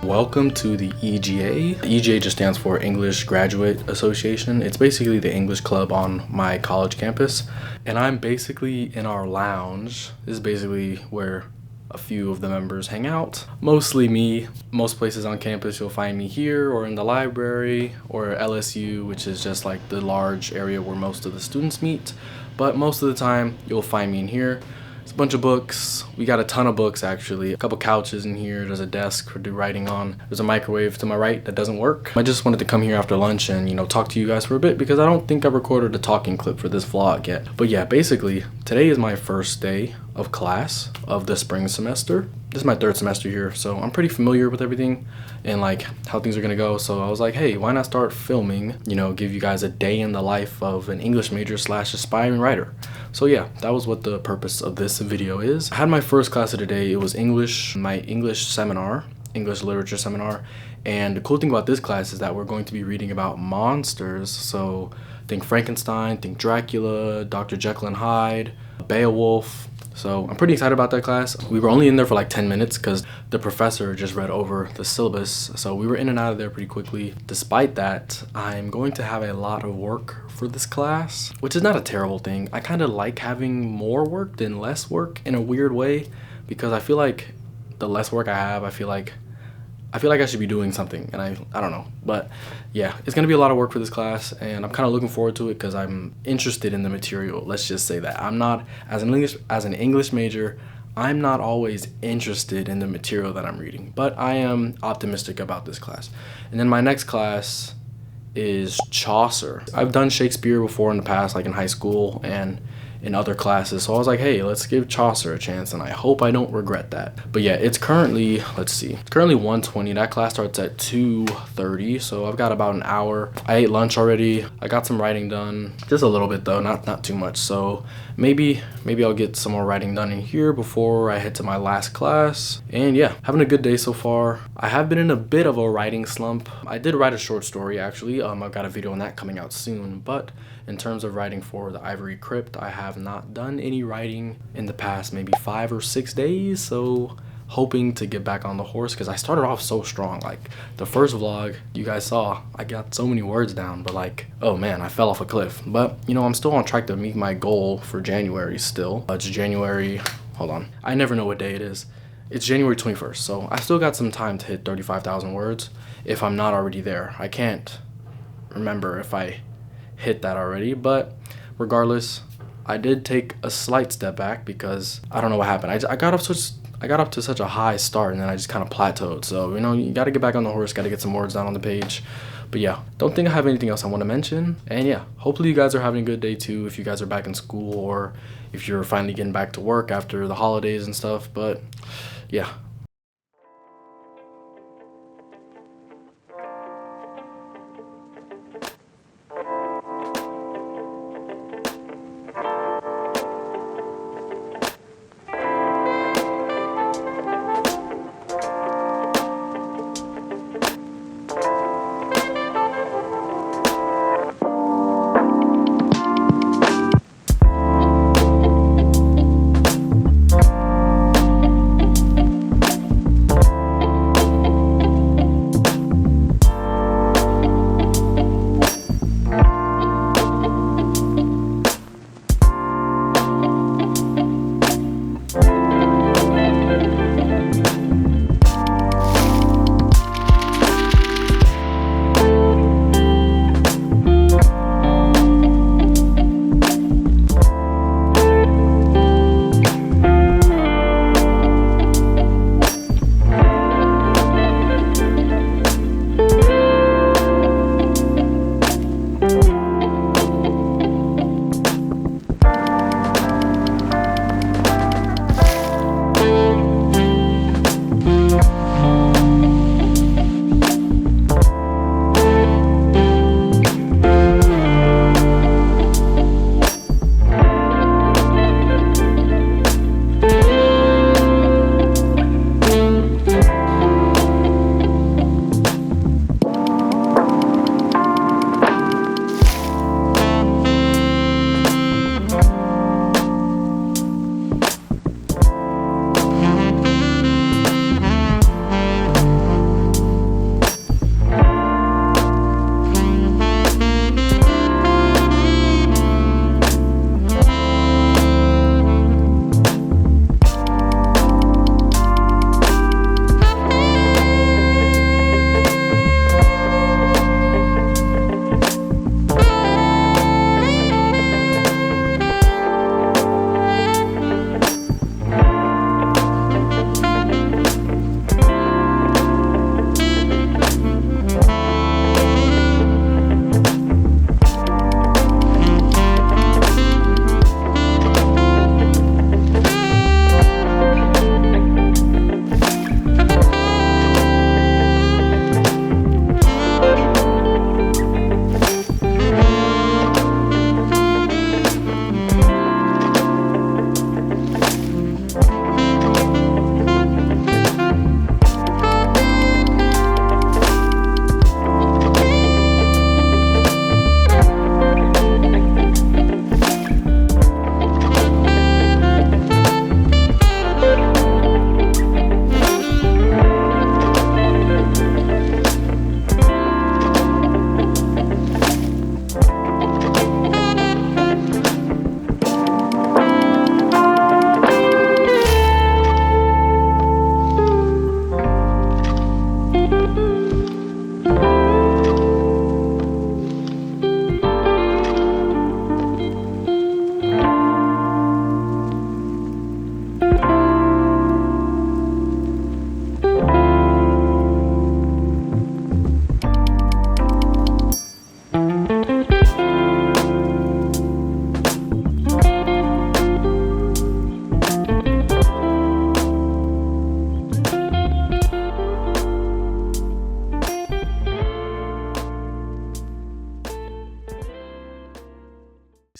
Welcome to the EGA. The EGA just stands for English Graduate Association. It's basically the English club on my college campus. And I'm basically in our lounge. This is basically where a few of the members hang out. Mostly me. Most places on campus you'll find me here or in the library or LSU, which is just like the large area where most of the students meet. But most of the time you'll find me in here. It's a bunch of books. We got a ton of books actually. A couple couches in here. There's a desk for do writing on. There's a microwave to my right that doesn't work. I just wanted to come here after lunch and talk to you guys for a bit because I don't think I recorded a talking clip for this vlog yet. But yeah, basically today is my first day of class of the spring semester. This is my third semester here, so I'm pretty familiar with everything and like how things are gonna go. So I was like, hey, why not start filming, give you guys a day in the life of an English major / aspiring writer. So yeah, that was what the purpose of this video is. I had my first class of the day. It was English, my English seminar, English literature seminar. And the cool thing about this class is that we're going to be reading about monsters. So think Frankenstein, think Dracula, Dr. Jekyll and Hyde, Beowulf. So I'm pretty excited about that class. We were only in there for like 10 minutes because the professor just read over the syllabus. So we were in and out of there pretty quickly. Despite that, I'm going to have a lot of work for this class, which is not a terrible thing. I kind of like having more work than less work in a weird way because I feel like the less work I have, I feel like I should be doing something, and I don't know. But yeah, it's gonna be a lot of work for this class, and I'm kind of looking forward to it because I'm interested in the material. Let's just say that. I'm not, as an English major, I'm not always interested in the material that I'm reading, but I am optimistic about this class. And then my next class is Chaucer. I've done Shakespeare before in the past, like in high school and in other classes, so I was like, hey, let's give Chaucer a chance, and I hope I don't regret that. But yeah, it's currently, it's currently 1:20. That class starts at 2:30, so I've got about an hour. I ate lunch already. I got some writing done, just a little bit though, not too much. So maybe I'll get some more writing done in here before I head to my last class. And yeah, having a good day so far. I have been in a bit of a writing slump. I did write a short story actually. I've got a video on that coming out soon, but in terms of writing for the Ivory Crypt, I have not done any writing in the past maybe 5 or 6 days, so hoping to get back on the horse because I started off so strong. Like the first vlog you guys saw, I got so many words down, but like, oh man, I fell off a cliff. But I'm still on track to meet my goal for January still. It's January, hold on, I never know what day it is. It's January 21st, so I still got some time to hit 35,000 words if I'm not already there. I can't remember if I hit that already, but regardless, I did take a slight step back because I don't know what happened. I got up to such a high start and then I just kind of plateaued. So you got to get back on the horse, got to get some words down on the page. But yeah, don't think I have anything else I want to mention. And yeah, hopefully you guys are having a good day too if you guys are back in school or if you're finally getting back to work after the holidays and stuff. But yeah.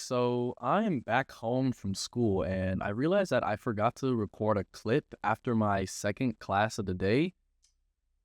So I am back home from school and I realized that I forgot to record a clip after my second class of the day.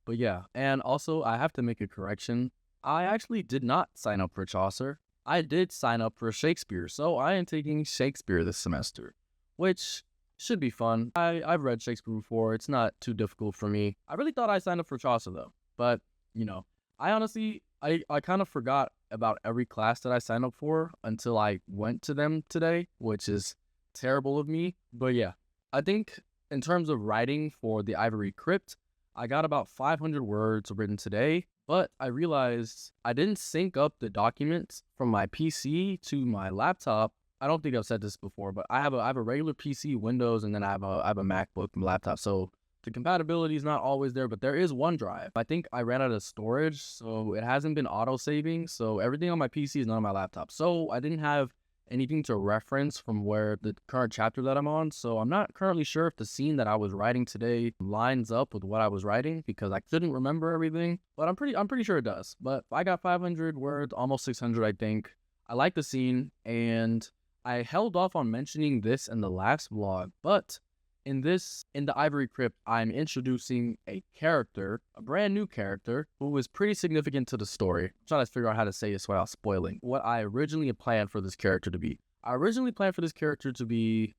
But yeah, and also I have to make a correction. I actually did not sign up for Chaucer. I did sign up for Shakespeare, so I am taking Shakespeare this semester, which should be fun. I've read Shakespeare before. It's not too difficult for me. I really thought I signed up for Chaucer though, but you know, I honestly I kind of forgot about every class that I signed up for until I went to them today, which is terrible of me. But yeah, I think in terms of writing for the Ivory Crypt, I got about 500 words written today, but I realized I didn't sync up the documents from my PC to my laptop. I don't think I've said this before, but I have a regular PC, Windows, and then I have a MacBook and laptop. So the compatibility is not always there, but there is OneDrive. I think I ran out of storage, so it hasn't been auto-saving. So everything on my PC is not on my laptop. So I didn't have anything to reference from where the current chapter that I'm on. So I'm not currently sure if the scene that I was writing today lines up with what I was writing because I couldn't remember everything, but I'm pretty sure it does. But I got 500 words, almost 600, I think. I like the scene, and I held off on mentioning this in the last vlog, but in the Ivory Crypt, I'm introducing a character, a brand new character, who is pretty significant to the story. I'm trying to figure out how to say this without spoiling what I originally planned for this character to be. I originally planned for this character to be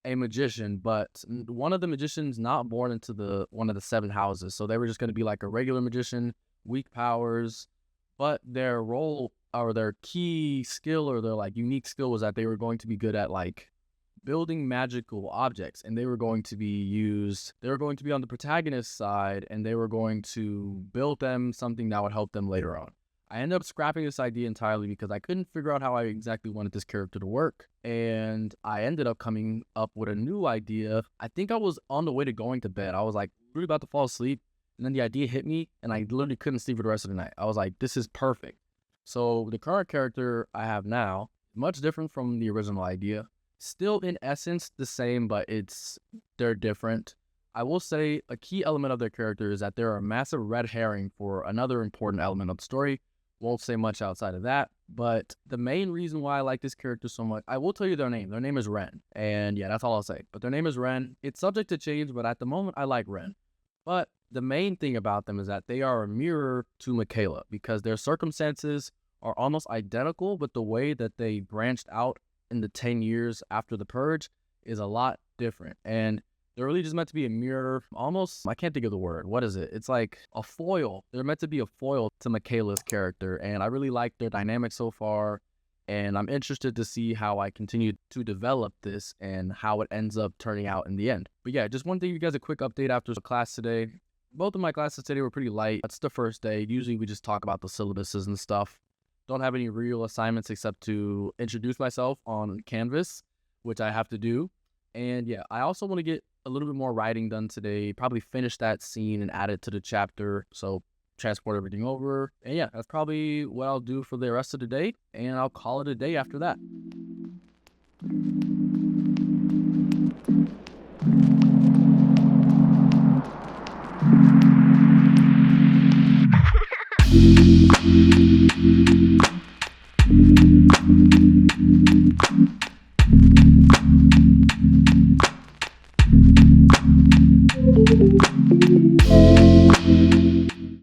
a magician, but one of the magicians not born into one of the 7 houses, so they were just going to be like a regular magician, weak powers, but their role or their key skill or their like unique skill was that they were going to be good at like building magical objects, and they were going to be on the protagonist's side, and they were going to build them something that would help them later on. I ended up scrapping this idea entirely because I couldn't figure out how I exactly wanted this character to work, and I ended up coming up with a new idea. I think I was on the way to going to bed. I was like really about to fall asleep, and then the idea hit me, and I literally couldn't sleep for the rest of the night. I was like, this is perfect. So the current character I have now, much different from the original idea. Still in essence the same, but they're different. I will say a key element of their character is that they're a massive red herring for another important element of the story. Won't say much outside of that, but the main reason why I like this character so much, I will tell you their name. Their name is Ren, and yeah, that's all I'll say. But their name is Ren. It's subject to change, but at the moment I like Ren. But the main thing about them is that they are a mirror to Michaela because their circumstances are almost identical, but the way that they branched out in the 10 years after the purge is a lot different, and they're really just meant to be a mirror. Almost, I can't think of the word. What is it? It's like a foil. They're meant to be a foil to Michaela's character, and I really like their dynamic so far, and I'm interested to see how I continue to develop this and how it ends up turning out in the end. But yeah, just want to give you guys a quick update after the class today. Both of my classes today were pretty light. That's the first day. Usually we just talk about the syllabuses and stuff. Don't have any real assignments except to introduce myself on Canvas, which I have to do. And yeah, I also want to get a little bit more writing done today, probably finish that scene and add it to the chapter. So transport everything over. And yeah, that's probably what I'll do for the rest of the day. And I'll call it a day after that.